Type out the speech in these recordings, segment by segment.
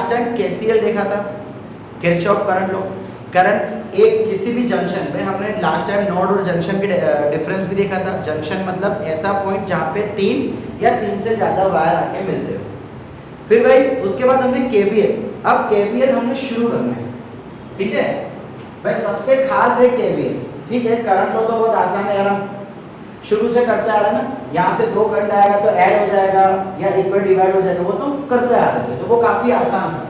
Last time KCL देखा था, Kirchhoff current law. Current एक किसी भी जंक्शन पे, हमने लास्ट टाइम नोड और जंक्शन के डिफरेंस भी देखा था। जंक्शन मतलब ऐसा पॉइंट जहाँ पे 3 या 3 से ज्यादा वायर आके मिलते हो। फिर भाई उसके बाद हमने केवीएल। अब केवीएल हमने शुरू करना है, ठीक है भाई, सबसे खास है केवीएल, ठीक है। करंट लॉ तो बहुत आसान है यार, हम शुरू से करते आ रहे हैं ना। यहाँ से 2 करंट आएगा तो ऐड हो जाएगा या इक्वल डिवाइड हो जाएगा, वो तो करते आ रहे थे, तो वो काफी आसान है।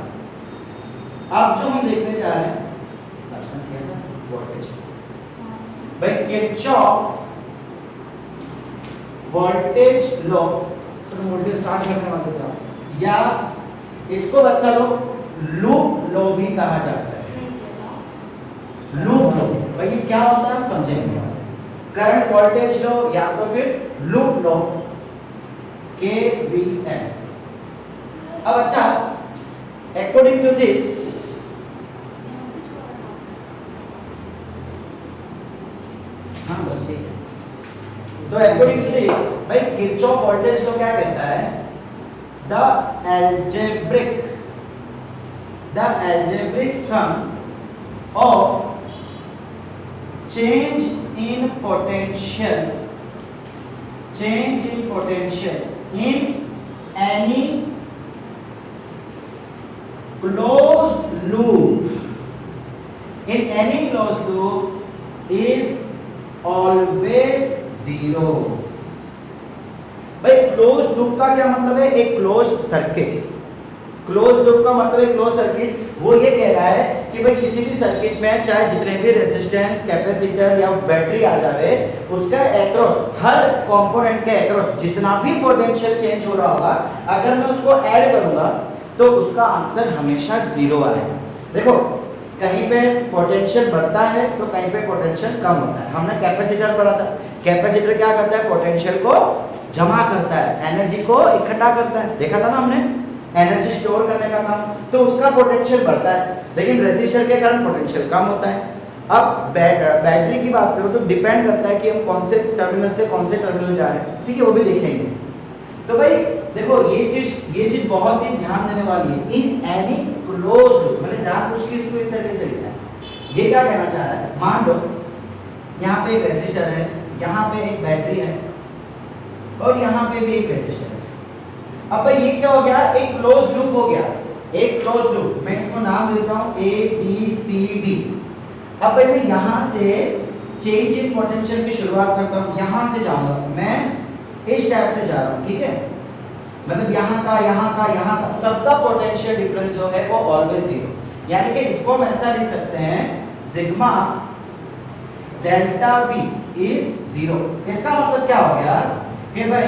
अब जो हम देखने जा रहे हैं वोल्टेज, भाई किरचॉफ वोल्टेज लॉ, तो वोल्टेज स्टार्ट करने वाले थे, या इसको बच्चा लोग लूप लॉ भी कहा जाता है। लूप लॉ भाई ये क्या होता है समझेंगे। करंट वोल्टेज लॉ या तो फिर लूप लॉ, केवीएल। अब अच्छा, अकॉर्डिंग टू दिस, हाँ बस ठीक है। तो अकॉर्डिंग टू दिस भाई किरचॉफ वोल्टेज लॉ क्या कहता है, the algebraic sum of change in potential in any closed loop is always 0। भाई क्लोज लूप का क्या मतलब है, एक क्लोज सर्किट। क्लोज लूप का मतलब है क्लोज सर्किट, वो ये कह रहा है कि भाई किसी भी सर्किट में चाहे जितने भी रेजिस्टेंस, कैपेसिटर या बैटरी आ जावे, उसका एक्रॉस, हर कंपोनेंट के एक्रॉस जितना भी पोटेंशियल चेंज हो रहा होगा, अगर मैं उसको ऐड करूंगा तो उसका आंसर हमेशा 0 आएगा। देखो कहीं पे पोटेंशियल बढ़ता है तो कहीं पे पोटेंशियल कम होता है। हमने कैपेसिटर पढ़ा था, कैपेसिटर क्या करता है, पोटेंशियल को जमा करता है, एनर्जी को इकट्ठा करता है, देखा था ना हमने, एनर्जी स्टोर करने का काम, तो उसका पोटेंशियल बढ़ता है। लेकिन रेजिस्टर के कारण पोटेंशियल कम होता है। अब बैटरी की बात करो तो डिपेंड करता है कि हम कौन से टर्मिनल से कौन से टर्मिनल जा रहे हैं, ठीक है, वो भी देखेंगे। तो भाई देखो ये चीज बहुत ही ध्यान देने वाली है। इन एनी क्लोज लूप, मैंने जानबूझ के इसको इस तरीके से लिखा है। ये क्या कहना चाह रहा है, मान लो यहाँ पे एक रेजिस्टर है, यहाँ पे एक बैटरी है और यहाँ पे भी एक रेजिस्टर है। अब भाई ये क्या हो गया, एक क्लोज लूप हो गया, एक क्लोज लूप। मैं इसको नाम देता हूँ ए बी सी डी। अब भाई मैं यहाँ से चेंज इन पोटेंशियल की शुरुआत करता हूँ, यहाँ से जाऊंगा मैं इस टाइप से जा रहा हूँ, ठीक है, मतलब यहाँ का सबका पोटेंशियल डिफरेंस जो है वो ऑलवेज 0। यानी कि इसको हम ऐसा लिख सकते हैं, सिग्मा डेल्टा V इज 0। इसका मतलब क्या हो गया कि भाई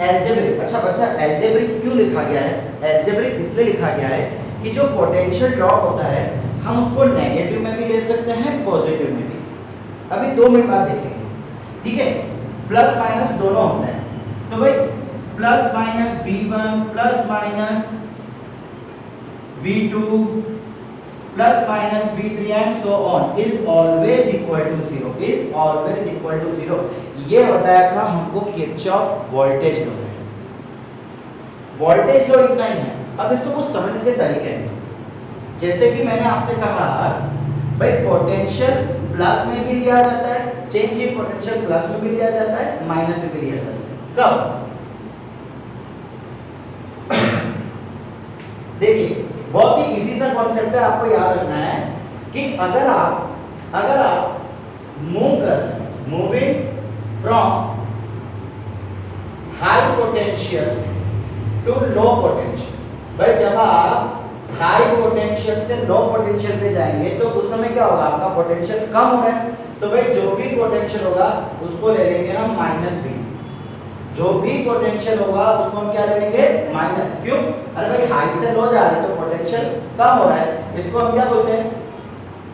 एल्जेब्रिक, अच्छा बच्चा एल्जेब्रिक क्यों लिखा गया है, एल्जेब्रिक इसलिए लिखा गया है कि जो पोटेंशियल ड्रॉप होता है हम उसको नेगेटिव में भी ले सकते हैं, पॉजिटिव में भी। अभी 2 मिनट बाद देखेंगे, ठीक है, प्लस माइनस दोनों होता है। तो भाई plus minus V1 plus minus V2 plus minus V3 and so on is always equal to 0, is always equal to 0। ये बताया था हमको किरचॉफ वोल्टेज लॉ है। वोल्टेज लॉ इतना ही है। अब इसको कुछ समझने के तरीके हैं। जैसे कि मैंने आपसे कहा भाई पोटेंशियल प्लस में भी लिया जाता है, चेंज इन पोटेंशियल प्लस में भी लिया जाता है, माइनस में भी लिया जाता है। कब? देखिए बहुत ही इजी सा कॉन्सेप्ट है, आपको याद रखना है कि अगर आप moving from high potential to low potential, भाई जब आप हाई पोटेंशियल से लो पोटेंशियल पे जाएंगे तो उस समय क्या होगा, आपका पोटेंशियल कम हो रहा है, तो भाई जो भी पोटेंशियल होगा उसको ले लेंगे हम -v। जो भी पोटेंशियल होगा उसको हम क्या ले लेंगे, माइनस। क्यों? अरे भाई हाई से लो जा रहे हैं तो पोटेंशियल कम हो रहा है, इसको हम क्या बोलते हैं,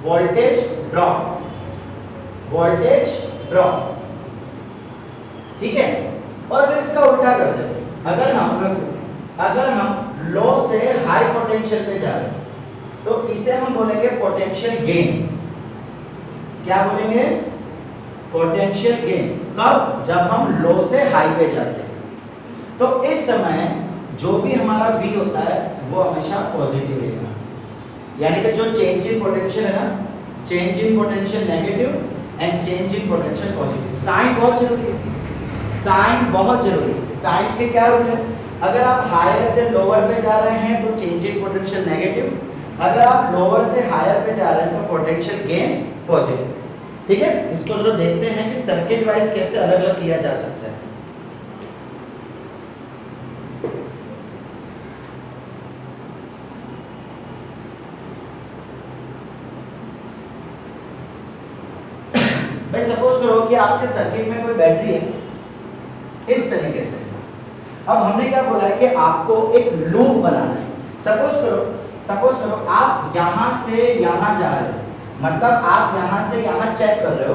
वोल्टेज ड्रॉप, वोल्टेज ड्रॉप, ठीक है। और अगर इसका उल्टा कर दें, अगर हम लो से हाई पोटेंशियल पे जा रहे हैं तो इसे हम बोलेंगे पोटेंशियल गेन। क्या बोलेंगे, पोटेंशियल गेन। कब? जब हम लो से हाई पे जाते हैं। तो इस समय जो भी हमारा V होता है वो हमेशा पॉजिटिव रहेगा। यानी कि जो चेंज इन पोटेंशियल है ना, change in potential negative and change in potential positive. Sign बहुत जरूरी है, साइन बहुत जरूरी है। साइन के क्या रूल है? अगर आप हायर से लोअर पे जा रहे हैं तो चेंज इन पोटेंशियल नेगेटिव, अगर आप लोअर से हायर पे जा रहे हैं तो पोटेंशियल गेन पॉजिटिव। ठीक है, इसको जरा देखते हैं कि सर्किट वाइज कैसे अलग अलग किया जा सकता है। भाई सपोज करो कि आपके सर्किट में कोई बैटरी है इस तरीके से। अब हमने क्या बोला है कि आपको एक लूप बनाना है। सपोज करो आप यहां से यहां जा रहे हो, मतलब आप यहां से यहां चेक कर रहे हो,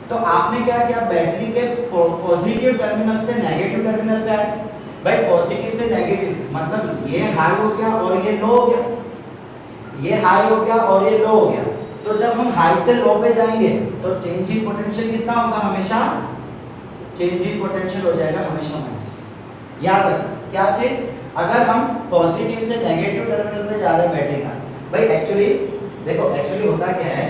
तो आपने क्या किया, बैटरी के पॉजिटिव टर्मिनल से नेगेटिव टर्मिनल पे आए। भाई पॉजिटिव से नेगेटिव मतलब ये हाई हो गया और ये लो हो गया, ये हाई हो गया और ये लो हो गया। तो जब हम हाई से लो पे जाएंगे तो चेंज इन पोटेंशियल कितना होगा? हमेशा चेंज इन पोटेंशियल हो जाएगा हमेशा माइनस। याद रख क्या चीज, अगर हम पॉजिटिव से नेगेटिव टर्मिनल पे जा रहे हैं बैटरी का, भाई एक्चुअली देखो एक्चुअली होता क्या है,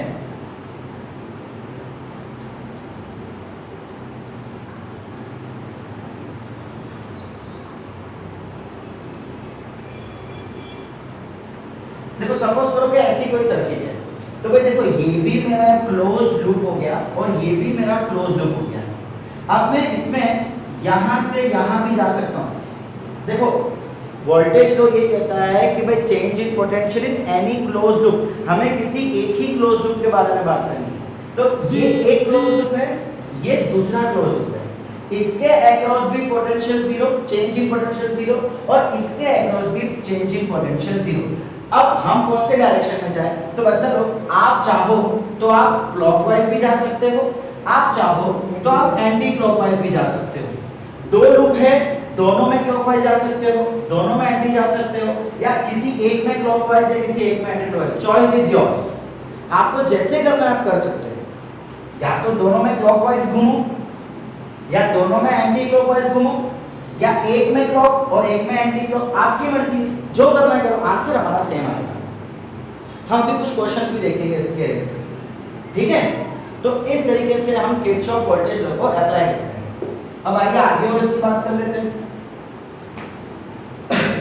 देखो सपोज करो कि ऐसी कोई सर्किट है, तो भाई देखो ये भी मेरा क्लोज लूप हो गया और ये भी मेरा क्लोज लूप हो गया। अब मैं इसमें यहां से यहां भी जा सकता हूं। देखो वोल्टेज तो ये कहता है कि भाई change in potential in any close loop, हमें किसी एक ही क्लोज लूप के बारे में बात करनी है। तो ये एक क्लोज लूप है, ये दूसरा क्लोज लूप है, इसके अक्रॉस भी potential zero, change in potential zero, और इसके अक्रॉस भी चेंज इन पोटेंशियल जीरो। अब हम कौन से डायरेक्शन में जाए? तो बच्चा लोग आप चाहो तो आप क्लॉकवाइज भी जा सकते हो, आप चाहो तो आप एंटी क्लॉकवाइज भी जा सकते हो। दो लूप है, दोनों में क्लॉकवाइज जा सकते हो, दोनों में एंटी जा सकते हो, या किसी एक में क्लॉकवाइज है किसी एक में anti clockwise. Choice is yours, आपको जैसे करना है आप कर सकते हो। या तो दोनों में क्लॉकवाइज घूमो, या दोनों में एंटी क्लॉकवाइज घूमो, या एक में क्लॉक और एक में एंटी क्लॉक, आपकी मर्जी, जो करना है करो, आंसर हमारा सेम आएगा। हम भी कुछ क्वेश्चंस भी देखेंगे इसके, ठीक है। तो इस तरीके से हम किरचॉफ वोल्टेज लॉ को अप्लाई करते हैं। अब आइए आगे और इसकी बात कर लेते हैं।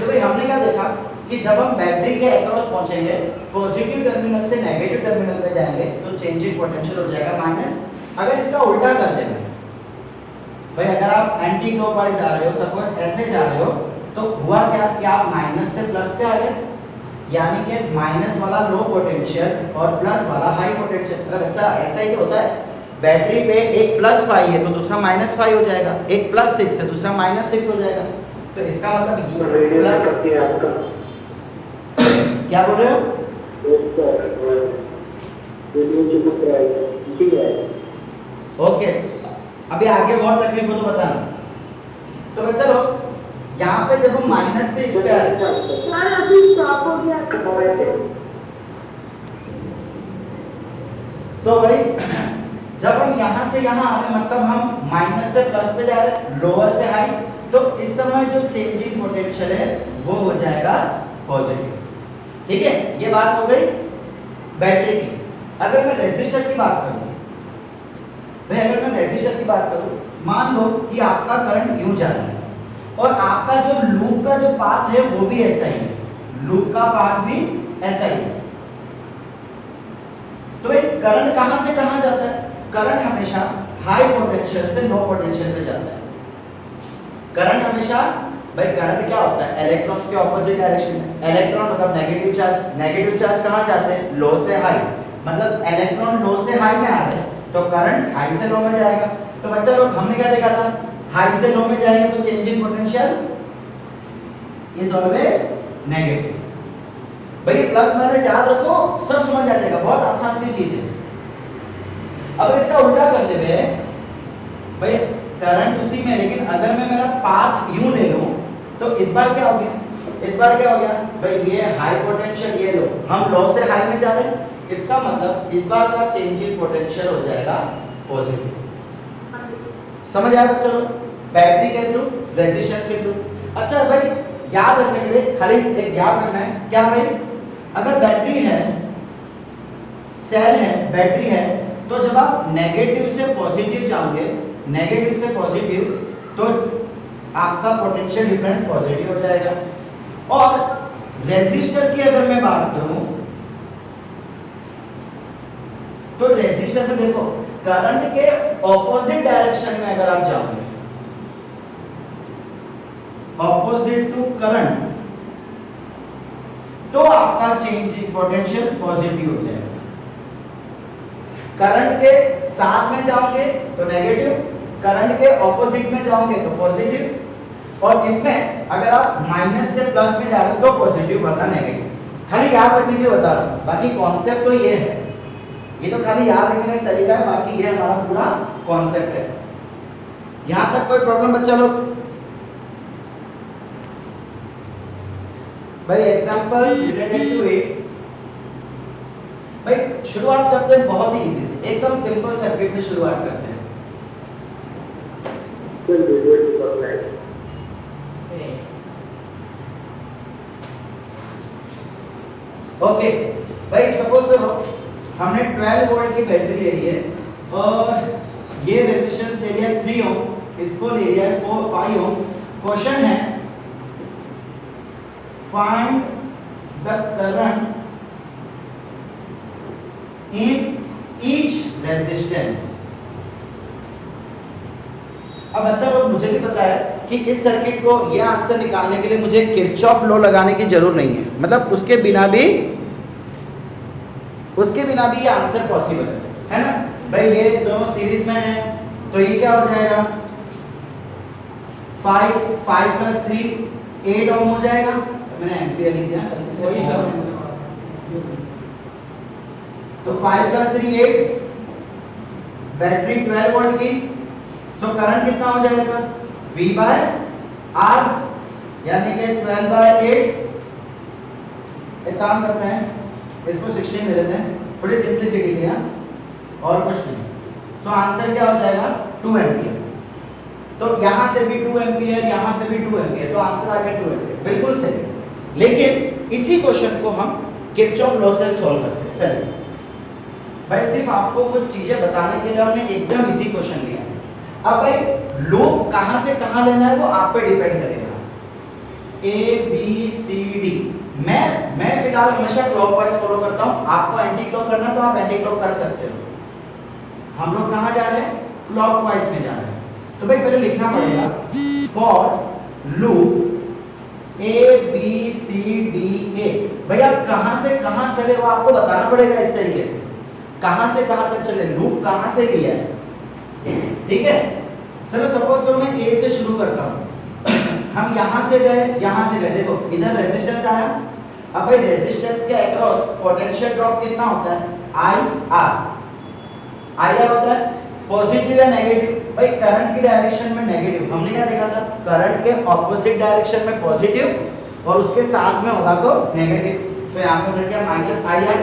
तो भाई हमने क्या देखा कि जब हम बैटरी के अक्रॉस पहुंचेंगे, पॉजिटिव टर्मिनल से नेगेटिव टर्मिनल पे जाएंगे तो चेंज इन पोटेंशियल हो जाएगा माइनस। अगर इसका उल्टा कर दें भाई, अगर आप एंटी क्लॉकवाइज जा रहे हो, सपोज ऐसे जा रहे हो, तो हुआ क्या कि आप माइनस से प्लस पे आ गए, यानी कि माइनस वाला लो पोटेंशियल और प्लस वाला हाई पोटेंशियल। अरे बच्चा ऐसा ही तो होता है, बैटरी पे एक +5 है तो दूसरा -5 हो जाएगा, एक +6 है दूसरा -6 हो जाएगा। तो इसका मतलब ये प्लस क्या बोल रहे हो? ओके, अभी आगे और तकलीफ हो तो बताना। तो बच्चा लोग यहाँ पे जब हम माइनस से इस पे आ रहे तो भाई जब हम यहाँ से यहाँ आ रहे, मतलब हम माइनस से प्लस पे जा रहे हैं, लोअर से हाई, तो इस समय जो चेंज इन पोटेंशियल है वो हो जाएगा पॉजिटिव। ठीक है, ये बात हो गई बैटरी की। अगर मैं रेजिस्टर की बात करूं भाई, अगर मैं रेजिस्टर की बात करूं, मान लो कि आपका करंट यूं जा रहा है और आपका जो लूप का जो पाथ है वो भी ऐसा ही है, लूप का पाथ भी ऐसा ही है। तो भाई करंट कहां से कहां जाता है? करंट हमेशा हाई पोटेंशियल से लो पोटेंशियल पे जाता है। करंट हमेशा, भाई करंट क्या होता है? इलेक्ट्रॉन्स के ऑपोजिट डायरेक्शन में। इलेक्ट्रॉन मतलब नेगेटिव चार्ज, नेगेटिव चार्ज कहां जाते हैं? लो से हाई, मतलब इलेक्ट्रॉन लो से हाई में आ रहे हैं तो करंट हाई से लो में जाएगा। तो बच्चा लोग हमने क्या देखा था, हाई से लो में जाएंगे तो change in potential is always negative. भाई प्लस माइनस याद रखो, सब समझ आ जाएगा, बहुत आसान सी चीज है। अब इसका उल्टा करते हुए भाई करंट उसी में, लेकिन अगर मैं मेरा पाथ यूं ले लूं तो इस बार क्या हो गया? इस बार क्या हो गया भाई? ये हाई पोटेंशियल, ये लो, हम लो से हाई में जा रहे हैं, इसका मतलब इस बार का चेंज इन पोटेंशियल हो जाएगा पॉजिटिव। समझ आया? चलो बैटरी के थ्रू, रेजिस्टेंस के थ्रू। अच्छा भाई याद रखने के लिए खाली एक याद रखना है क्या भाई, अगर बैटरी है, सेल है, बैटरी है, तो जब आप नेगेटिव से पॉजिटिव जाओगे, नेगेटिव से पॉजिटिव, तो आपका पोटेंशियल डिफरेंस पॉजिटिव हो जाएगा। और रेजिस्टर की अगर मैं बात करूं तो रेजिस्टर में देखो करंट के ऑपोजिट डायरेक्शन में अगर आप जाओगे, ऑपोजिट टू करंट, तो आपका चेंज इन पोटेंशियल पॉजिटिव हो जाएगा। करंट के साथ में जाओगे तो नेगेटिव, करंट के ऑपोजिट में जाओगे तो पॉजिटिव, और इसमें अगर आप माइनस से प्लस में जा रहे हो तो पॉजिटिव वरना नेगेटिव। खाली याद रखने के लिए बता रहा हूं, बाकी कॉन्सेप्ट तो ये है, ये तो खाली याद रखने का तरीका है, बाकी ये हमारा पूरा कॉन्सेप्ट है। यहां तक कोई प्रॉब्लम बच्चा लोग? भाई एग्जांपल रिलेटेड टू इट, भाई शुरुआत करते हैं बहुत ही इजी से, एकदम सिंपल सर्किट से शुरुआत करते हैं। ओके भाई, सपोज करो हमने 12 वोल्ट की बैटरी ले ली है और ये रेजिस्टेंस ले लिया 3 ओम, इसको ले लिया 5 ओम। क्वेश्चन है find the current in each resistance. अब बच्चा लोग मुझे भी पता है कि इस सर्किट को यह आंसर निकालने के लिए मुझे किरचॉफ लॉ लगाने की जरूरत नहीं है, मतलब उसके बिना भी ये आंसर पॉसिबल है ना भाई। ये दोनों सीरीज में है तो ये क्या हो जाएगा 5 प्लस 3 8 ओम हो जाएगा। मैंने एम्पियर लिख दिया गलती से, तो 5 प्लस 3 8, बैटरी 12 वोल्ट की, सो करंट कितना हो जाएगा V बाय R, यानी कि 12 बाय 8। एक काम करते हैं, इसको 16 ले लेते हैं थोड़ी सिंप्लिसिटी के लिए, और कुछ नहीं। सो आंसर क्या हो जाएगा 2 एम्पियर। तो यहां से भी 2 एम्पियर, यहां से भी 2 एम्पियर, तो आंसर आ गया 2 एम्पियर, बिल्कुल सही। लेकिन इसी क्वेश्चन को हम किरचॉफ लॉ से सॉल्व करते हैं। चलिए भाई, सिर्फ आपको कुछ चीजें बताने के लिए हमने एकदम इसी क्वेश्चन लिया। अब भाई लूप कहां से कहां लेना है वो आप पे डिपेंड करेगा। A B C D, मैं फिलहाल हमेशा क्लॉकवाइज फॉलो करता हूं, आपको एंटी क्लॉक करना तो आप एंटी क्लॉक कर सकते हो। हम लोग कहां जा रहे हैं, क्लॉकवाइज में जा रहे हैं। तो भाई पहले लिखना पड़ेगा for loop A B C D A। भाई आप कहां से कहां चले वो आपको बताना पड़ेगा इस तरीके से, कहां से कहां तक चले, लूप कहां से लिया है, ठीक है। चलो सपोज करो मैं A से शुरू करता हूं, हम यहां से गए, यहां से गए, देखो इधर रेजिस्टेंस आया। अब भाई रेजिस्टेंस के अक्रॉस पोटेंशियल ड्रॉप कितना होता है IR होता है, पॉजिटिव या नेगेटिव। भाई करंट की डायरेक्शन में नेगेटिव, हमने क्या देखा था, करंट के ऑपोजिट डायरेक्शन में पॉजिटिव और उसके साथ में होगा तो नेगेटिव। तो यहां पे हमने क्या -IR।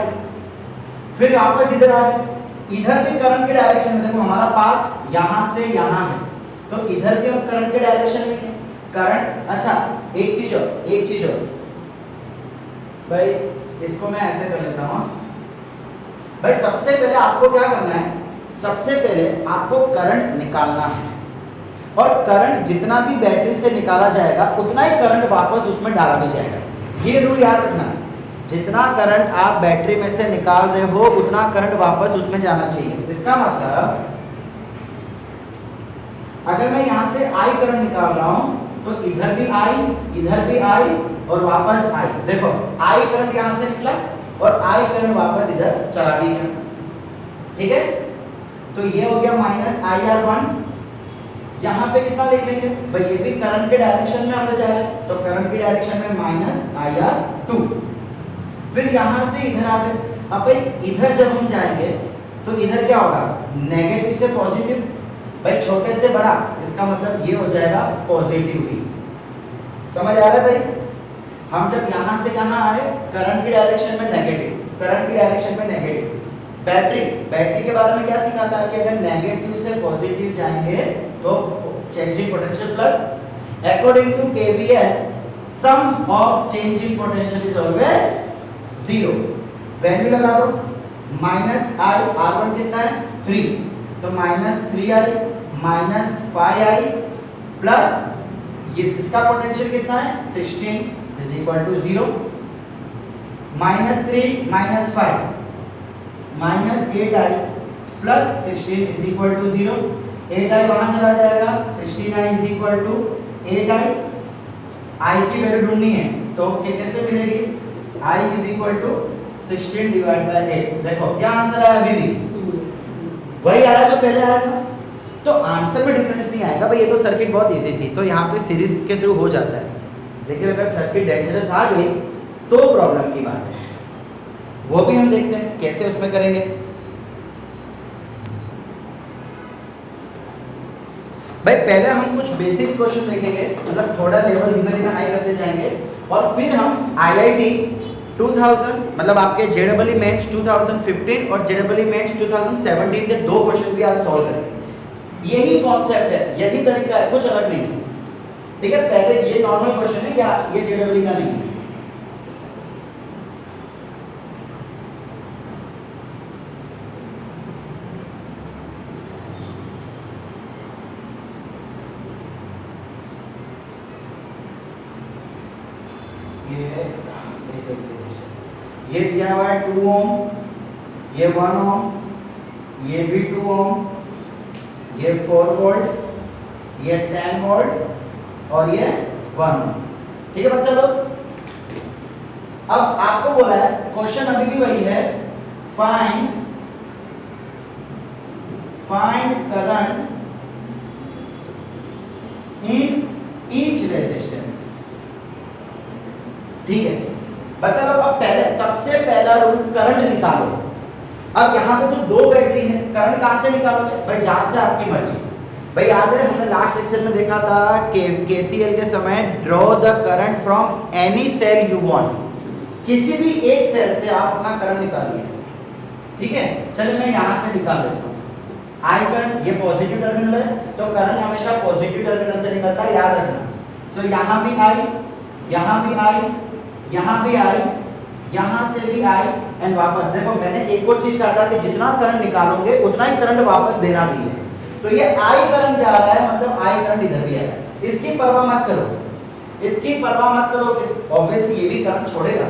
फिर वापस इधर आ गए, इधर भी करंट के डायरेक्शन में, देखो हमारा पाथ यहां से यहां है, तो इधर भी हम करंट के डायरेक्शन में करंट। अच्छा एक चीज और भाई, इसको मैं ऐसे कर लेता हूं। भाई सबसे पहले आपको क्या करना है, सबसे पहले आपको करंट निकालना है, और करंट जितना भी बैटरी से निकाला जाएगा उतना ही करंट वापस उसमें डाला भी जाएगा। ये रूल याद रखना, जितना करंट आप बैटरी में से निकाल रहे हो उतना करंट वापस उसमें जाना चाहिए। इसका मतलब अगर मैं यहां से I करंट निकाल रहा हूं तो इधर भी I, इधर भी I और वापस I। देखो I करंट यहां से निकला और I करंट वापस इधर चला भी गया, ठीक है। तो ये हो गया -IR1। यहां पे कितना लिख लेंगे भाई, ये भी करंट के डायरेक्शन में हम जा रहे हैं, तो करंट की डायरेक्शन में -IR2। फिर यहां से इधर आ गए। अब भाई इधर जब हम जाएंगे तो इधर क्या होगा, नेगेटिव से पॉजिटिव, भाई छोटे से बड़ा, इसका मतलब ये हो जाएगा पॉजिटिव ही। समझ आ रहा है भाई, हम जब यहां से यहां आए करंट की डायरेक्शन में नेगेटिव, करंट की डायरेक्शन में नेगेटिव। बैटरी के बारे में क्या सीखा था कि अगर नेगेटिव से पॉजिटिव जाएंगे तो changing potential plus, according to KVL sum of change in potential is always 0। Value लगा दो, माइनस आई, R1 कितना है 3, तो minus 3i minus 5i plus इसका पोटेंशियल कितना है 16 is equal to 0, minus 3 minus 5 minus 8i plus 16 is equal to 0, 8i वहां चला जाएगा, 16i is equal to 8i। i की वैल्यू ढूंढनी है तो कैसे मिलेगी, i is equal to 16 divide by 8। देखो क्या आंसर आया, अभी भी वही आया जो पहले आया था। तो आंसर में डिफरेंस नहीं आएगा भाई, ये तो सर्किट बहुत इजी थी तो यहाँ पे सीरीज के थ्रू हो जाता है, लेकिन अगर सर्किट डेंजरस आ गई तो प्रॉब्लम की बात है। वो भी हम देखते हैं कैसे उसमें करेंगे। भाई पहले हम कुछ बेसिक्स क्वेश्चन देखेंगे, मतलब थोड़ा लेवल धीमे धीमे हाई करते जाएंगे, और फिर हम आईआईटी 2000 मतलब आपके जेडब्ल्यू मेंस 2015 और जेडब्ल्यू मेंस 2017 के दो क्वेश्चन भी आज सॉल्व करेंगे। यही कॉन्सेप्ट है, यही तरीका है, कुछ अलग नहीं है। ठीक है, पहले ये नॉर्मल क्वेश्चन है, क्या ये जेडब्ल्यू का नहीं है। ये दिया हुआ है 2 ओम, ये 1 ओम, ये भी 2 ओम, ये 4 वोल्ट, ये 10 वोल्ट और ये 1 ओम। ठीक है बच्चा लोग, अब आपको बोला है क्वेश्चन अभी भी वही है, find current in each resistance. ठीक है बच्चा लोग, अब पहले सबसे पहला रूल करंट निकालो। अब यहाँ पे तो दो बैटरी है, करंट कहां से निकालोगे भाई, जहां से आपकी मर्जी। भाई याद है हमने लास्ट लेक्चर में देखा था केसीएल के समय, draw the current from any cell you want, किसी भी एक सेल से आप अपना करंट निकालिए। ठीक है, चलिए मैं यहां से निकाल लेता हूं। आई करंट, ये पॉजिटिव टर्मिनल है तो करंट हमेशा पॉजिटिव टर्मिनल से निकलता है, याद रखना। सो यहां भी आई, यहां भी आई, यहां भी आई, यहां से भी आई, एंड वापस। देखो मैंने एक और चीज कहा था कि जितना करंट निकालोगे उतना ही करंट वापस देना भी है। तो ये आई करंट जा रहा है, मतलब आई करंट इधर भी आएगा। इसकी परवाह मत करो, इसकी परवाह मत करो, ऑब्वियसली ये भी करंट छोड़ेगा,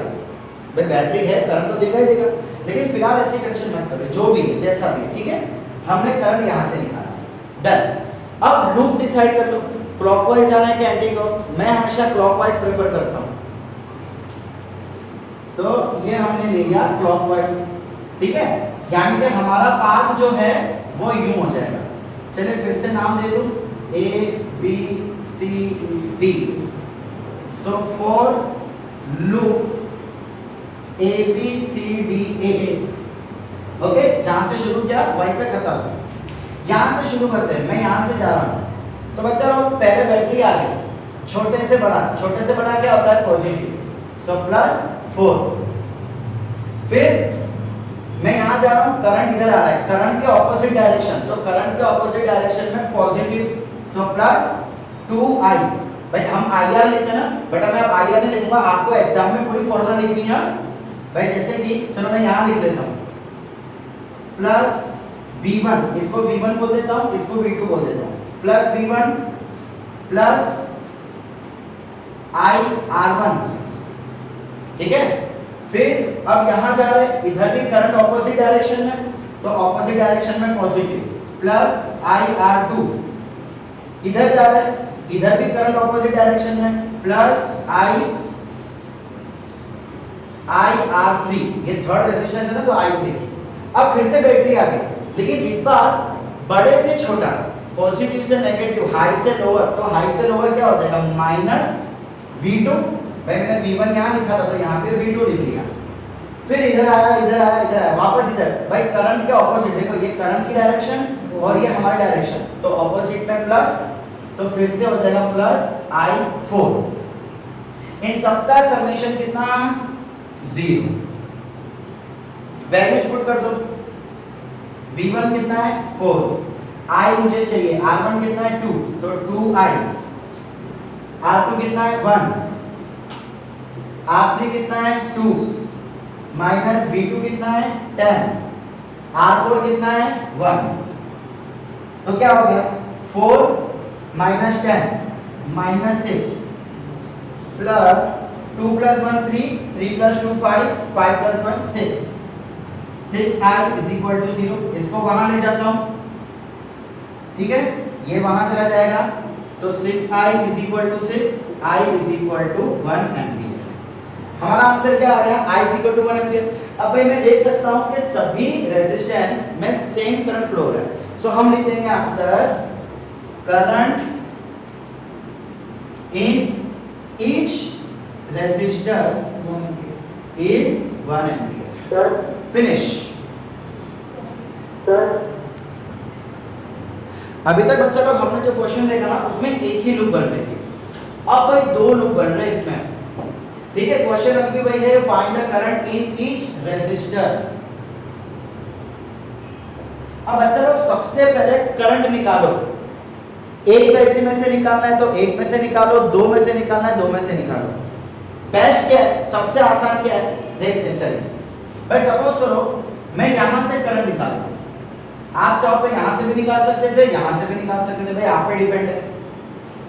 भाई बैटरी है करंट तो देगा ही देगा, लेकिन फिलहाल इसकी टेंशन मत करो, जो भी है जैसा भी है। ठीक है, हमने करंट यहां से निकाला, डन। अब लूप डिसाइड कर लो, क्लॉकवाइज जाना है कि एंटी क्लॉक। मैं हमेशा क्लॉकवाइज प्रेफर करता हूं, तो ये हमने ले लिया क्लॉकवाइज। ठीक है, यानी कि हमारा पाथ जो है वो यूं हो जाएगा। चलिए फिर से नाम दे दूं, A B C D. So for loop A B C D A, okay, जहां से शुरू किया वहीं पे खत्म। यहां से शुरू करते हैं, मैं यहां से जा रहा हूं। तो बच्चा लोग पहले बैटरी आ गई, छोटे से बड़ा, छोटे से बड़ा क्या होता है पॉजिटिव, सो प्लस 4। फिर मैं यहां जा रहा हूं, करंट इधर आ रहा है, करंट के ऑपोजिट डायरेक्शन, तो करंट के ऑपोजिट डायरेक्शन में पॉजिटिव, सो प्लस 2i। भाई हम IR लिखते हैं ना, बेटा मैं अब IR नहीं लिखूंगा, आपको एग्जाम में पूरी फॉर्मूला लिखनी है भाई। जैसे कि चलो मैं यहां लिख लेता हूं, प्लस V1, इसको V1 बोल देता हूं, इसको V2 बोल देता हूं, प्लस V1 प्लस IR1। ठीक है, फिर अब यहां जा रहे हैं, इधर भी करंट ऑपोजिट डायरेक्शन में, तो ऑपोजिट डायरेक्शन में पॉजिटिव, प्लस IR2। इधर जा रहे हैं, इधर भी करंट ऑपोजिट डायरेक्शन में, प्लस IR3। ये थर्ड रेजिस्टेंस है ना, तो I3। अब फिर से बैटरी आ गई, लेकिन इस बार बड़े से छोटा, पॉजिटिव से नेगेटिव, हाई से लोअर। तो हाई से लोअर क्या हो जाएगा, माइनस V2। भाई मैंने V1 यहां लिखा था तो यहां पे V2 लिख लिया। फिर इधर आया, इधर आया, इधर आया, वापस इधर। भाई करंट के ऑपोजिट, देखो ये करंट की डायरेक्शन और ये हमारी डायरेक्शन, तो ऑपोजिट में प्लस, तो फिर से हो जाएगा प्लस I4। इन सबका समेशन कितना, 0। वैल्यूज पुट कर दो, V1 कितना है 4, I मुझे चाहिए, R1 कितना है 2, तो 2i, R2 कितना है 1, R3 कितना है 2 माइनस V2 कितना है 10, R4 कितना है 1, तो क्या हो गया 4 minus 10 minus 6 plus 2 plus 1 3, 3 plus 2 5, 5 plus 1 6, 6i is equal to 0। इसको वहां ले जाता हूं, ठीक है, ये वहां चला जाएगा, तो 6i is equal to 6, i is equal to 1 ampere. हमारा आंसर क्या आ गया, i is equal to 1 ampere. अब भाई मैं देख सकता हूं कि सभी रेजिस्टेंस में सेम करंट फ्लो हो रहा है, सो हम लिख देंगे answer current in each resistor is 1 ampere. Finish. अभी तक बच्चा लोग हमने जो क्वेश्चन देखा ना उसमें एक ही लूप बन रही थी, अब भाई दो लूप बन रहे हैं इसमें, ठीक है। क्वेश्चन अभी भाई है find the current in each resistor. अब बच्चा लोग सबसे पहले करंट निकालो, एक बैटरी में से निकालना है तो एक में से निकालो, दो में से निकालना है दो में से निकालो। बेस्ट क्या है, सबसे आसान क्या है, देखते हैं चलिए। भाई सपोज करो मैं यहां से करंट निकालता हूं, आप चाहो तो यहां से भी निकाल सकते थे, यहां से भी निकाल सकते थे, भाई आप पे डिपेंड है।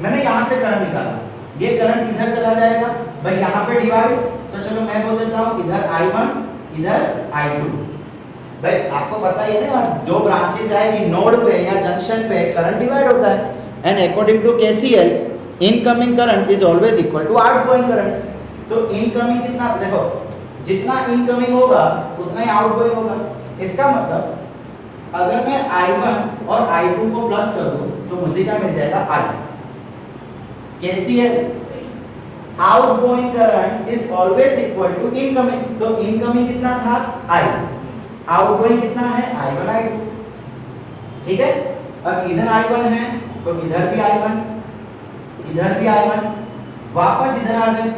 मैंने यहां से करंट निकाला, ये करंट इधर चला जाएगा, भाई यहां पे डिवाइड, तो चलो मैं बोल देता हूं इधर I1 इधर I2। भाई आपको पता ही है ना, जो ब्रांचेस आएगी नोड पे या जंक्शन पे करंट डिवाइड होता है, and according to KCL incoming current is always equal to outgoing currents. तो इनकमिंग कितना, देखो जितना इनकमिंग होगा उतना ही आउटगोइंग होगा। इसका मतलब अगर मैं I1 और I2 को प्लस कर दूं तो मुझे क्या मिल जाएगा I। KCL outgoing currents is always equal to incoming, तो इनकमिंग कितना था I, आउटगोइंग कितना है I1 I2, ठीक है। अब इधर I1 है तो इधर भी I1, इधर भी I1, वापस इधर आ गए।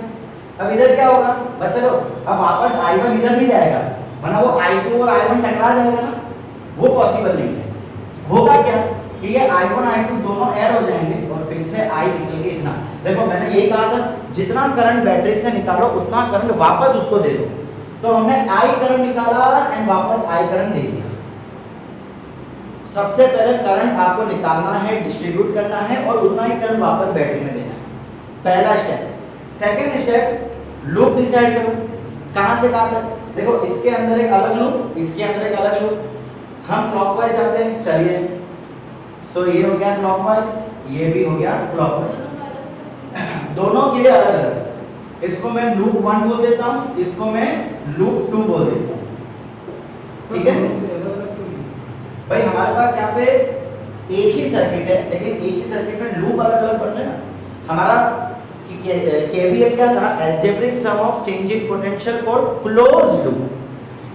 अब इधर क्या होगा बच्चा लोग, अब वापस I1 इधर भी जाएगा, वरना वो I2 और I1 टकरा जाएगा ना, वो पॉसिबल नहीं है। होगा क्या कि ये I1 I2 दोनों ऐड हो जाएंगे और फिर से I निकल के इतना। देखो मैंने ये कहा था जितना करंट बैटरी से निकालो उतना करंट वापस उसको दे दो, तो हमने I करंट निकाला एंड वापस I करंट दे दिया। सबसे पहले करंट आपको निकालना है, डिस्ट्रीब्यूट करना है और उतना ही करंट वापस बैटरी में देना है, पहला step. Second step loop decide करो, कहां से कहां तक। देखो इसके अंदर एक अलग लूप, इसके अंदर एक अलग लूप, हम क्लॉकवाइज आते हैं, चलिए। सो ये हो गया क्लॉकवाइज, ये भी हो गया क्लॉकवाइज, दोनों के लिए अलग अलग। इसको मैं लूप 1 बोल देता हूं, इसको मैं लूप 2 बोल देता हूं, ठीक है। भाई हमारे पास यहाँ पे एक ही सर्किट है, लेकिन एक ही सर्किट में लूप अलग अलग बन रहे हैं ना। हमारा KVL क्या था, algebraic sum of changing potential for closed loop.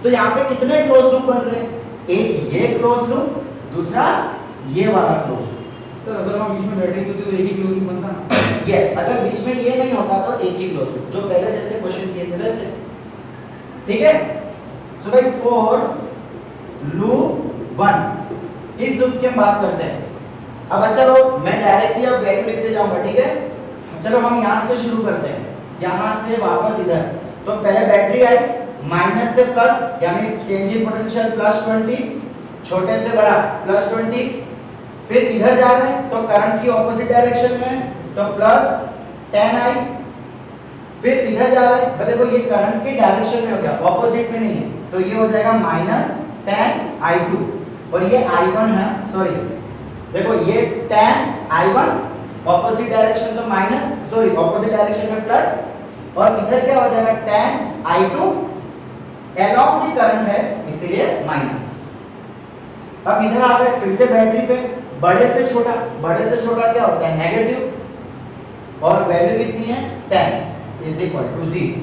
तो यहाँ पे कितने क्लोज लूप बन रहे हैं, एक ये क्लोज लूप, दूसरा ये वाला क्लोज लूप। सर अगर हम बीच में बैटरी होती तो एक ही क्लोज लूप बनता ना। यस, अगर बीच में ये नहीं होता तो एक ही क्लोज लूप, जो पहले जैसे क्वेश्चन किए थे वैसे, ठीक है। सो भाई फॉर लूप 1 इस लूप की हम बात करते हैं। अब चलो मैं डायरेक्टली अब वैल्यू लिखते जाऊंगा, ठीक है। चलो हम यहां से शुरू करते हैं, यहां से वापस इधर। तो पहले बैटरी आई, माइनस से प्लस यानी चेंज इन पोटेंशियल +20, छोटे से बड़ा +20, फिर इधर जा रहे हैं तो करंट की ऑपोजिट डायरेक्शन में, तो +10i, फिर इधर जा रहे हैं, देखो ये करंट की डायरेक्शन में हो गया, ऑपोजिट में नहीं है, तो ये हो जाएगा -10i2, और ये I1 है, सॉरी देखो ये 10i1 ऑपोजिट डायरेक्शन तो माइनस, सॉरी ऑपोजिट डायरेक्शन में प्लस, और इधर क्या हो जाएगा 10i2 अलोंग द करंट है इसलिए माइनस। अब इधर आ गए फिर से बैटरी पे, बड़े से छोटा, बड़े से छोटा क्या होता है नेगेटिव, और वैल्यू कितनी है 10 इज इक्वल टू 0।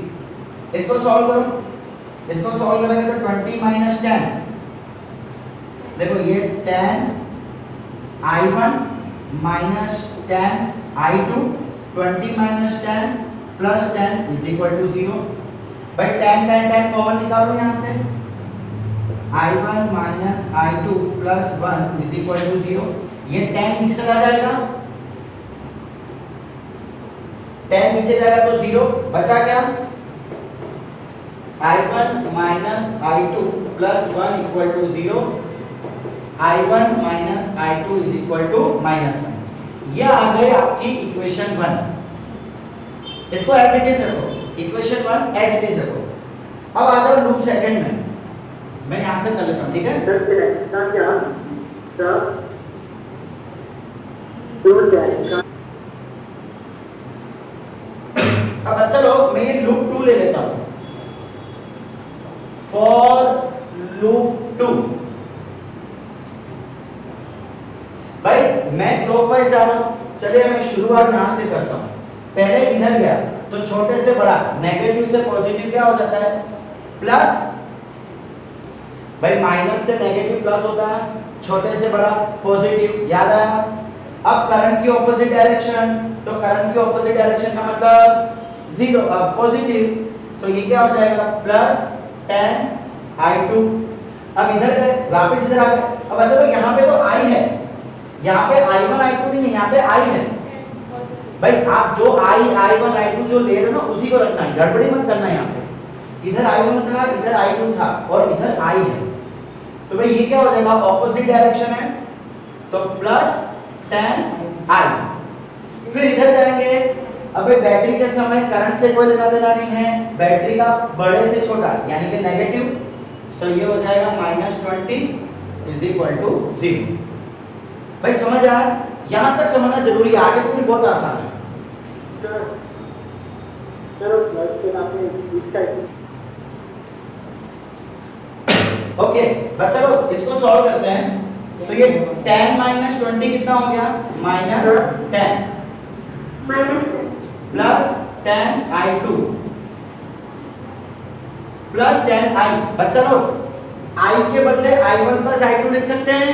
इसको सॉल्व करो, इसको सॉल्व करेंगे तो 20 - 10, देखो ये 10i1 - 10i2, 20 - 10 + 10 is equal to 0। भाई 10 10 10 कॉमन निकालो यहां से, i1 - i2 + 1 is equal to 0। ये 10 नीचे चला जाएगा, 10 नीचे जाएगा तो 0 बचा क्या I1 minus I2 plus 1 equal to 0, I1 minus I2 is equal to minus 1। यह आ गई आपकी इक्वेशन 1। इसको एज इट इज रखो, इक्वेशन 1 एज इट इज रखो। अब आ जाओ लूप सेकंड में, मैं यहां से कर लेता हूं, ठीक है। अब बच्चा लोग मैं ये लूप 2 ले लेता हूं, फॉर लूप 2। भाई मैं क्लॉकवाइज जा रहा हूं, चलिए मैं शुरुआत यहां से करता हूं। पहले इधर गया तो छोटे से बड़ा, नेगेटिव से पॉजिटिव क्या हो जाता है, प्लस। भाई माइनस से नेगेटिव प्लस होता है, छोटे से बड़ा पॉजिटिव, याद आया। अब करंट की ऑपोजिट डायरेक्शन, तो करंट की ऑपोजिट डायरेक्शन का मतलब 0 पॉजिटिव, सो ये क्या हो जाएगा, प्लस 10 I2। अब इधर गए, वापस इधर आ गए। अब ऐसा तो यहाँ पे तो I है, यहाँ पे I1 I2 भी नहीं, यहाँ पे I है। भाई आप जो I1 I2 जो ले रहे हो ना उसी को रखना है, गड़बड़ी मत करना है। यहाँ पे इधर I1 था, इधर I2 था और इधर I है, तो भाई ये क्या हो जाएगा, ऑपोजिट डायरेक्शन है, तो प्लस 10I। फिर इधर जाएंगे। अब बैटरी के समय करंट से कोई लेना देना नहीं है, बैटरी का बड़े से छोटा यानी कि नेगेटिव, सो ये हो जाएगा -20 इज इक्वल टू 0। भाई समझ आया, यहां तक समझना जरूरी है, आगे तो फिर बहुत आसान है। ओके बच्चा लोग इसको सॉल्व करते हैं। तो ये 10 माइनस 20 कितना हो गया, -10 प्लस 10I2 प्लस 10I। बच्चा लोग I के बदले I1 प्लस I2 लिख सकते हैं,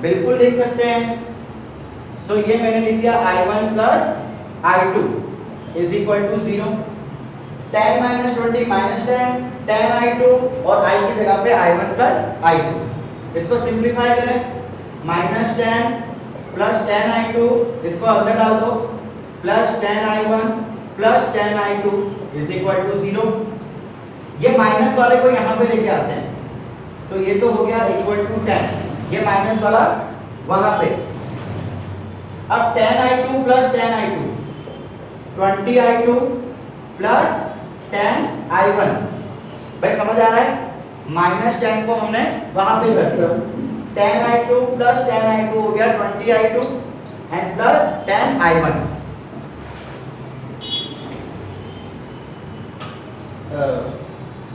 बिल्कुल लिख सकते हैं। सो ये मैंने लिख दिया I1 plus I2 is equal to 0। 10 minus 20 minus 10, 10I2 और I की जगह पे I1 प्लस I2। इसको सिंप्लीफाई करें, -10 प्लस 10I2, इसको अंदर डाल दो, plus 10I1 plus 10I2 is equal to 0। ये माइनस वाले को यहाँ पे लेके आते हैं, तो ये तो हो गया इक्वल टू 10, ये माइनस वाला वहां पे। अब 10I2 plus 10I2 20I2 plus 10I1। भाई समझ आ रहा है, -10 को हमने वहां पे कर दिया, 10I2 प्लस 10I2 हो गया 20I2 and plus 10I1।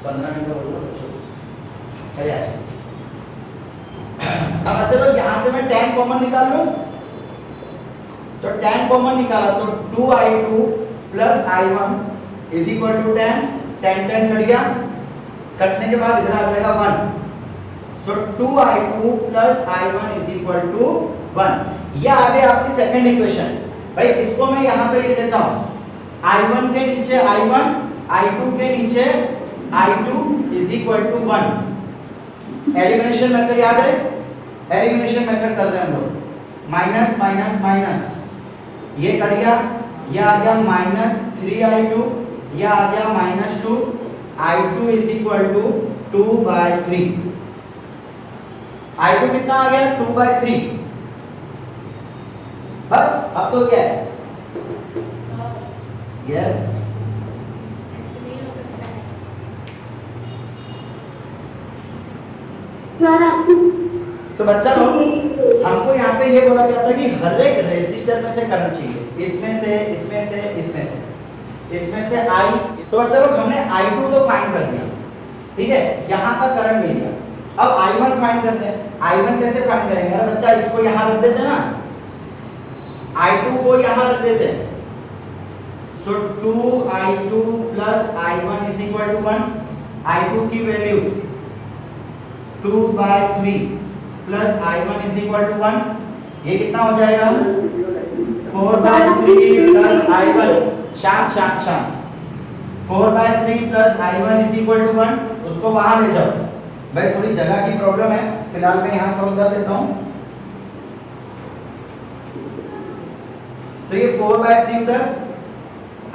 15 minute हो गए, चलिए अब चलो यहां से मैं 10 कॉमन निकाल लूं, तो 10 कॉमन निकाला तो 2I2 plus I1 is equal to 10, 10 10 cut गया, कटने के बाद इधर आ जाएगा 1, so 2I2 plus I1 is equal to 1। ये आ गई आपकी सेकंड इक्वेशन। भाई इसको मैं यहां पे लिख देता हूं, I1 के नीचे I1, I2 के नीचे I2 is equal to 1। Elimination method याद है, एलिमिनेशन मेथड कर रहे हैं हम लोग, माइनस माइनस माइनस, ये कट गया, ये आ गया -3I2, ये आ गया -2, I2 is equal to 2/3। I2 कितना आ गया, 2/3। बस अब तो क्या है, यस तो बच्चा लोग हमको यहाँ पे ये बोला गया था कि हर एक रेजिस्टर में से करंट चाहिए, इसमें से इसमें से इसमें से इसमें से I। तो बच्चा लोग हमने I2 तो फाइंड कर दिया, ठीक है, यहाँ तक करंट मिल गया। अब I1 फाइंड करते हैं। I1 कैसे फाइंड करेंगे, अरे बच्चा इसको यहाँ रख देते ना, I2 को यहाँ रख देते हैं, so 2I2 plus I1 is equal to 1। I2 की value 2/3 plus I1 is equal to 1, ये कितना हो जाएगा, 4/3 प्लस I1, शांत शांत शांत, 4/3 plus I1 is equal to 1। उसको वहां ले जाओ, भाई थोड़ी जगह की प्रॉब्लम है, फिलहाल मैं यहां सॉल्व कर देता हूं। तो ये 4/3 उधर,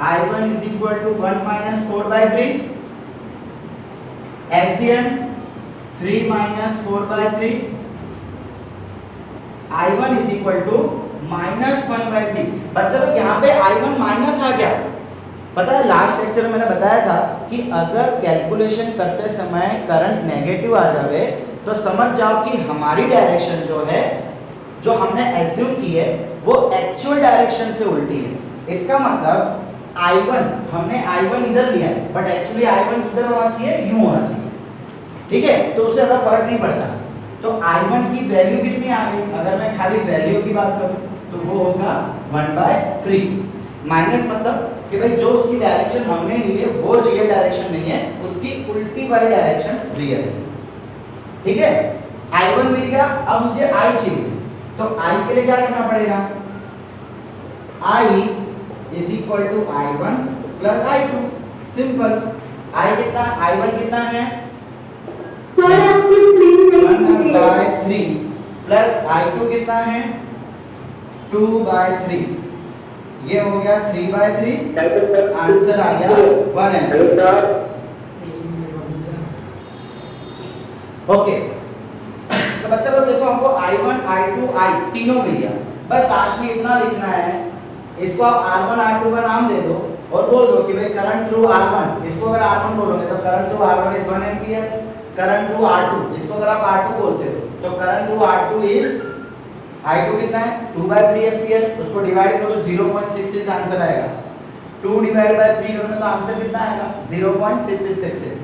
I1 is equal to 1 minus 4/3, LCM 3 minus 4 by 3 I1 is equal to minus 1 by 3। बच्चों लोग यहाँ पे I1 माइनस आ गया। पता है लास्ट लेक्चर में मैंने बताया था कि अगर कैलकुलेशन करते समय करंट नेगेटिव आ जावे तो समझ जाओ कि हमारी डायरेक्शन जो है, जो हमने एज्यूम की है, वो एक्चुअल डायरेक्शन से उल्टी है। इसका मतलब I1, हमने I1 इधर लिया है बट एक्चुअली I1 किधर होना चाहिए, यूं होना चाहिए। ठीक है, तो उससे ज्यादा फर्क नहीं पड़ता। तो I1 की वैल्यू कितनी आ गई, अगर मैं खाली वैल्यू की बात करूं तो वो होगा 1/3। माइनस मतलब कि भाई जो उसकी डायरेक्शन हमने ली है वो रियल डायरेक्शन नहीं है, उसकी उल्टी वाली डायरेक्शन रियल है। ठीक है, I1 मिल गया। अब मुझे I चाहिए, तो I के लिए क्या करना पड़ेगा, I is equal to I1 plus I2। Simple. I कितना, I1 कितना है 1/3 प्लस I2 कितना है 2/3। ये हो गया 3/3। आंसर आ गया 1 एम्पीयर। ओके, तो बच्चा लोग देखो, हमको I1 I2 I तीनों मिल गया। बस लास्ट में इतना लिखना है, इसको आप R1 R2 का नाम दे दो और बोल दो कि भाई करंट थ्रू R1, इसको अगर R1 बोलोगे तो current through R1 is 1 ampere. Current through R2, इसको अगर आप R2 बोलते हो तो current through R2 is I2 कितना है 2/3 एम्पीयर। उसको डिवाइड करो तो 0.66 आंसर आएगा। 2 डिवाइड बाय 3 करोगे तो आंसर कितना आएगा 0.6666।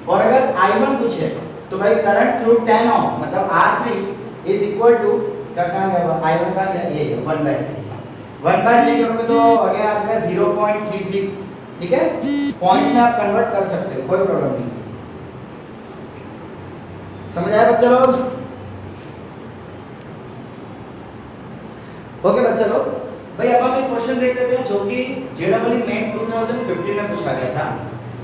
और अगर I1 पूछे तो भाई करंट थ्रू 10 ओम मतलब R3 इज इक्वल टू क्या, कहां गया I1 का, ये 1/3। 1/3 करोगे तो आगे आ जाएगा 0.33। ठीक है, पॉइंट में आप कन्वर्ट कर सकते हो, कोई प्रॉब्लम नहीं। समझ आया बच्चा लोग? ओके बच्चा लोग, भाई अब हम एक क्वेश्चन देख लेते हैं जो कि जेईई मेन 2015 में पूछा गया था।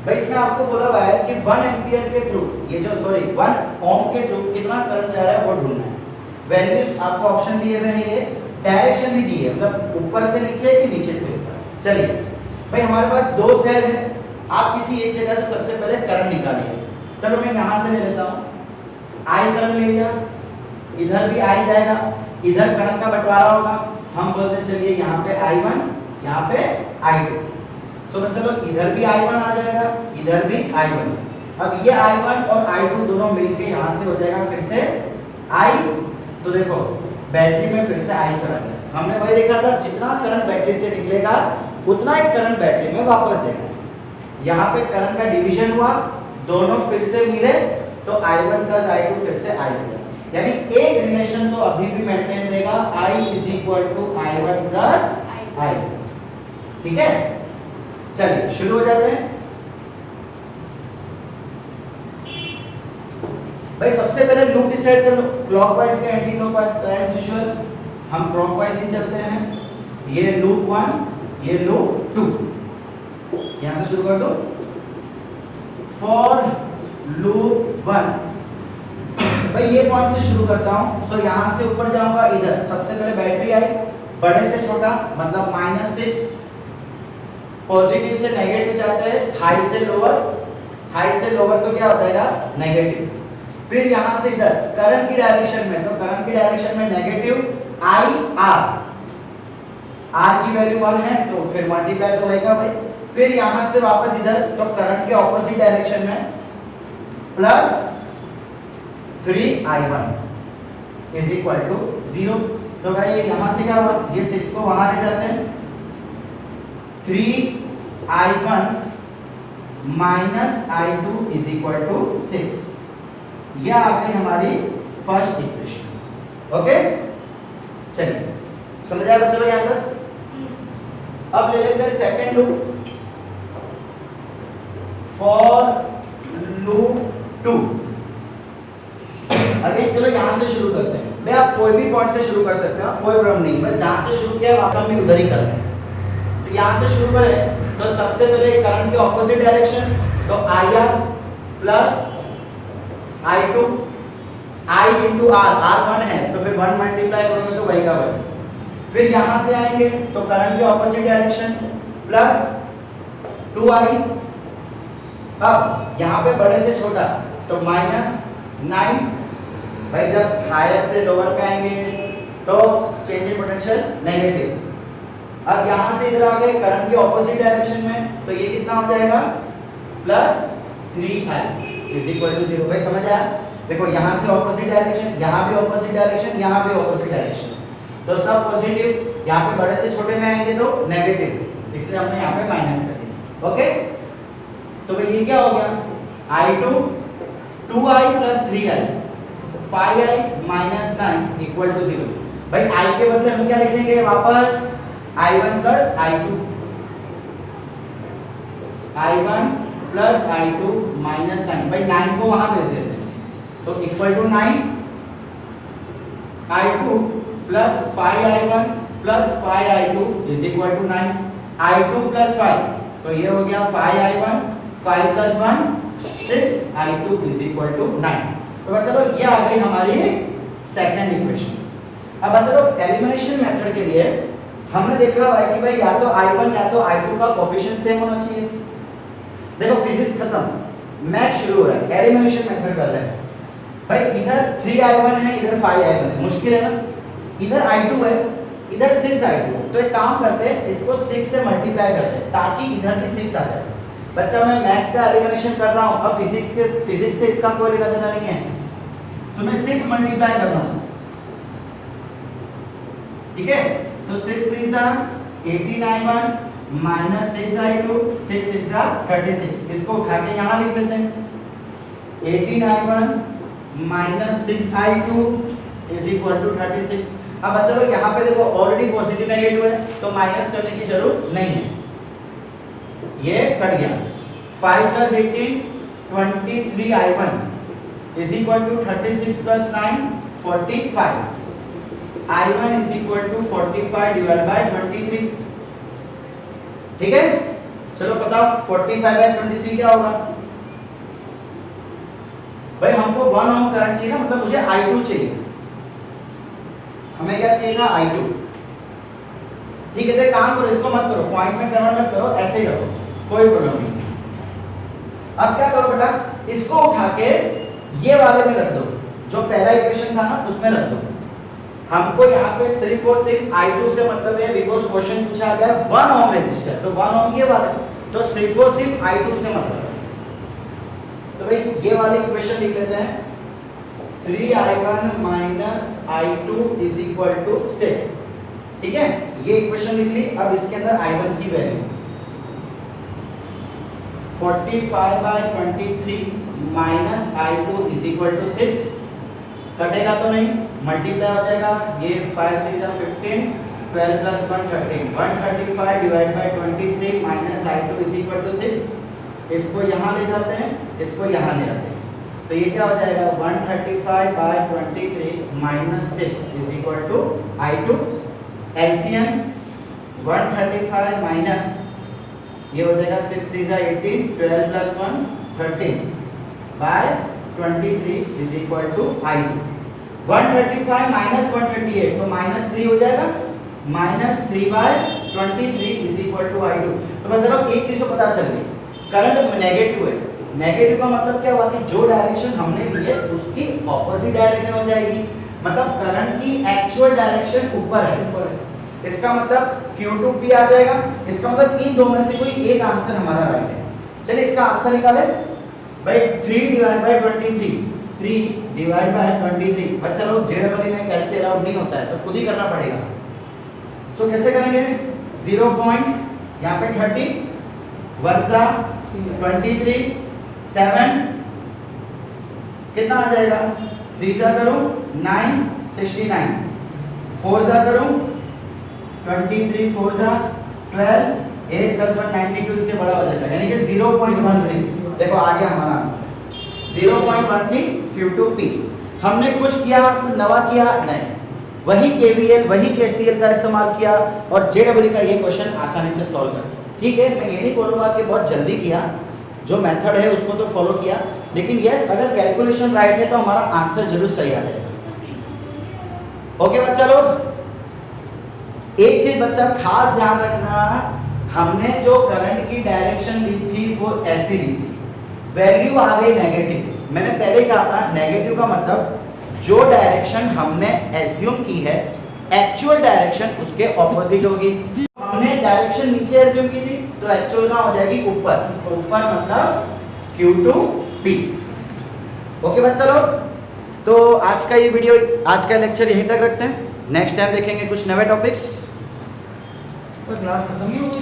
भाई इसमें आपको बोला हुआ है कि 1 एम्पीयर के थ्रू, ये जो 1 ओम के थ्रू कितना करंट जा रहा है वो ढूंढना है। वैल्यूज आपको ऑप्शन दिए हुए हैं, ये डायरेक्शन भी दी है, मतलब ऊपर से नीचे कि नीचे से ऊपर। चलिए भाई, हमारे पास दो सेल है, आप किसी एक जगह से सबसे पहले करंट निकालिए। चलो मैं यहां से ले लेता हूं, I करंट ले लिया, इधर भी I जाएगा, इधर करंट का बंटवारा होगा। हम बोलते चलिए यहाँ पे I1, यहाँ पे I2। तो चलो इधर भी I1 आ जाएगा, इधर भी I1। अब ये I1 और I2 दोनों मिलके यहाँ से हो जाएगा फिर से I। तो देखो बैटरी में फिर से I चला गया। हमने वही देखा था, जितना करंट बैटरी से निकलेगा उतना ही करंट बैटरी में वापस देगा। यहाँ पे करंट का डिवीजन हुआ, दोनों फिर से मिले तो I1 प्लस I2 फिर से I हो गया। यानी एक रिलेशन तो अभी भी मेंटेन रहेगा, I is equal to I1 plus I2। ठीक है, चलिए शुरू हो जाते हैं। भाई सबसे पहले लूप डिसाइड कर लो, क्लॉकवाइज का एंटी क्लॉकवाइज। एज यूजुअल हम क्लॉकवाइज ही चलते हैं। ये लूप 1, ये लूप 2। यहां से शुरू कर दो। फॉर लूप 1, भाई ये पॉइंट से शुरू करता हूं। सो यहां से ऊपर जाऊंगा, इधर सबसे पहले बैटरी आई, बड़े से छोटा मतलब -6, पॉजिटिव से नेगेटिव जाते हैं, हाई से लोअर, हाई से लोअर तो क्या हो जाएगा नेगेटिव। फिर यहां से इधर करंट की डायरेक्शन में, तो करंट की डायरेक्शन में नेगेटिव I R की वैल्यू 1 है तो फिर मल्टीप्लाई तो होएगा भाई। फिर यहां से वापस इधर, तो करंट के ऑपोजिट डायरेक्शन में plus 3I1 is equal to 0। तो भाई यहां से क्या हुआ, ये 6 को वहां ले जाते हैं, 3I1 minus I2 is equal to 6। यह आ गई हमारी फर्स्ट इक्वेशन। ओके, चलिए समझ आया बच्चों यहां तक? अब ले लेते हैं second loop. For loop 2, again चलो यहां से शुरू करते हैं। भाई आप कोई भी पॉइंट से शुरू कर सकते हो, कोई प्रॉब्लम नहीं, बस जहां से शुरू किया वापस हम भी उधर ही करते हैं। तो यहां से शुरू करें तो सबसे पहले करंट के ऑपोजिट डायरेक्शन, तो IR plus I2, I into R, R 1 है तो फिर 1 मल्टीप्लाई करोगे तो वही का वही। फिर यहां से आएंगे तो करंट के ऑपोजिट डायरेक्शन प्लस 2I अब यहाँ पे बड़े से छोटा तो -9, भाई जब हायर से लोअर पे आएंगे तो चेंज इन पोटेंशियल नेगेटिव। अब यहाँ से इधर आ गए करंट के ऑपोजिट डायरेक्शन में, तो ये कितना हो जाएगा +3I इज इक्वल टू 0। भाई समझ आया? देखो यहाँ से ऑपोजिट डायरेक्शन, यहाँ भी ऑपोजिट डायरेक्शन, यहाँ भी ऑपोजिट डायरेक्शन, तो सब पॉजिटिव। यहाँ पे बड़े से छोटे में आएंगे तो नेगेटिव, इसलिए हमने यहाँ पे माइनस कर दिया। ओके, तो भाई ये क्या हो गया I2 2I + 3I 5I - 9 equal to 0। भाई I के बदले हम क्या लिख लेंगे वापस I1 + I2, I1 + I2 - 9। भाई 9 को वहां भेज देते हैं, तो equal to 9 I2 + 5I1 + 5I2 is equal to 9। I2 + 5, तो ये हो गया 5I1, 5 + 1 6I2 is equal to 9। तो बच्चा लोग ये आ गई हमारी सेकंड इक्वेशन। अब बच्चा लोग एलिमिनेशन मेथड के लिए हमने देखा हुआ है कि भाई या तो I1 या तो I2 का कोएफिशिएंट सेम होना चाहिए। देखो फिजिक्स खत्म, मैथ शुरू हो रहा है, एलिमिनेशन मेथड कर रहे हैं। भाई इधर 3I1 है, इधर 5I1 है, मुश्किल है ना? इधर I2 है, इधर 6I2, तो एक काम करते हैं, इसको 6 से मल्टीप्लाई करते हैं ताकि इधर भी 6 आ जाए। बच्चा मैं मैथ्स का एलिमिनेशन कर रहा हूं, अब फिजिक्स से इसका कोई लेना देना नहीं है, तो मैं 6 मल्टीप्लाई कर रहा हूं, ठीक है? सो 6 3 18I1 - 6I2 6 6 36, इसको उठा के यहां लिख लेते हैं 18I1 - 6I2 is equal to 36। अब बच्चा लोग यहाँ पे देखो ऑलरेडी पॉजिटिव नेगेटिव है, तो माइनस करने की जरूरत नहीं है, ये कट गया। 5 + 18 23I1 is equal to 36 + 9 45। I1 is equal to 45 divide by 23, ठीक है? चलो बताओ 45/23 क्या होगा? भाई हमको 1 ओम करंट चाहिए ना, मतलब मुझे I2 चाहिए, हमें क्या चाहिए था I2, ठीक है? तो काम करो, इसको मत करो, पॉइंट में कन्वर्ट मत करो, ऐसे ही रखो, कोई प्रॉब्लम नहीं। अब क्या करो बेटा, इसको उठा के ये वाले में रख दो, जो पहला इक्वेशन था ना उसमें रख दो। हमको यहाँ पे सिर्फ और सिर्फ I2 से मतलब है, बिकॉज क्वेश्चन पूछा गया 1 ओम रेजिस्टर, तो 1 ओम ये वाला, तो सिर्फ और सिर्फ I2 से मतलब है। तो भाई ये वाली इक्वेशन लिख लेते हैं 3I1 - I2 is equal to 6, ठीक है? ये इक्वेशन लिख ली। अब इसके अंदर I1 की value 45/23 - I2 is equal to 6, कटेगा तो नहीं, मल्टीप्लाई हो जाएगा, ये 5 3 15 12 + 1 13 135 divide by 23 - I2 is equal to 6। इसको यहाँ ले जाते हैं, इसको यहाँ ले आते हैं, तो ये क्या हो जाएगा 135/23 - 6 is equal to I2। LCM 135 minus ये हो जाएगा 6 3 18 12 + 1 13 by 23 is equal to I2। 135 minus 138 तो -3 हो जाएगा, -3/23 इज इक्वल टू I2। तो बस चलो एक चीज तो पता चल गई, करंट नेगेटिव है, नेगेटिव का मतलब क्या हुआ कि जो डायरेक्शन हमने ली है उसकी ऑपोजिट डायरेक्शन हो जाएगी, मतलब करंट की एक्चुअल डायरेक्शन ऊपर है, इसका मतलब Q2P आ जाएगा। इसका मतलब इन दो में से कोई एक आंसर हमारा राइट है। चलिए इसका आंसर निकाले भाई 3 डिवाइड बाय 23 3 डिवाइड बाय 23। बच्चा लोग जेडब्ल्यू में कैलसी अलाउड नहीं होता है तो खुद ही करना पड़ेगा। तो कैसे करेंगे 0 पॉइंट यहाँ पे 30 1 सा 23 7 कितना आ जाएगा 3 जा करूं 9 69 4 जा करूं 23 4 जा 12 8 + 1 92 इससे बड़ा हो जाएगा, यानी कि 0.13। देखो आ गया हमारा आंसर 0.13 Q2P। हमने कुछ किया, कुछ नवा किया नहीं, वही KVL वही KCL का इस्तेमाल किया और JW का ये क्वेश्चन आसानी से सॉल्व कर दिया। ठीक है, मैं ये नहीं बोलूंगा कि बहुत जल्दी किया, जो मेथड है उसको तो फॉलो किया, लेकिन यस अगर कैलकुलेशन राइट है तो हमारा आंसर जरूर सही आ जाएगा। ओके बच्चा लोग, एक चीज बच्चा खास ध्यान रखना, हमने जो करंट की डायरेक्शन ली थी वो ऐसी ली थी, वैल्यू आ गई नेगेटिव। मैंने पहले कहा था नेगेटिव का मतलब जो डायरेक्शन हमने एज्यूम की है एक्चुअल डायरेक्शन उसके ऑपोजिट होगी। हमने डायरेक्शन नीचे एज्यूम की थी तो एक्चुअल कहां हो जाएगी ऊपर, ऊपर मतलब Q2P। ओके बच्चा लोग, तो आज का ये वीडियो, आज का लेक्चर यहीं तक रखते हैं। नेक्स्ट टाइम देखेंगे कुछ नए टॉपिक्स। सर क्लास खत्म नहीं होगी?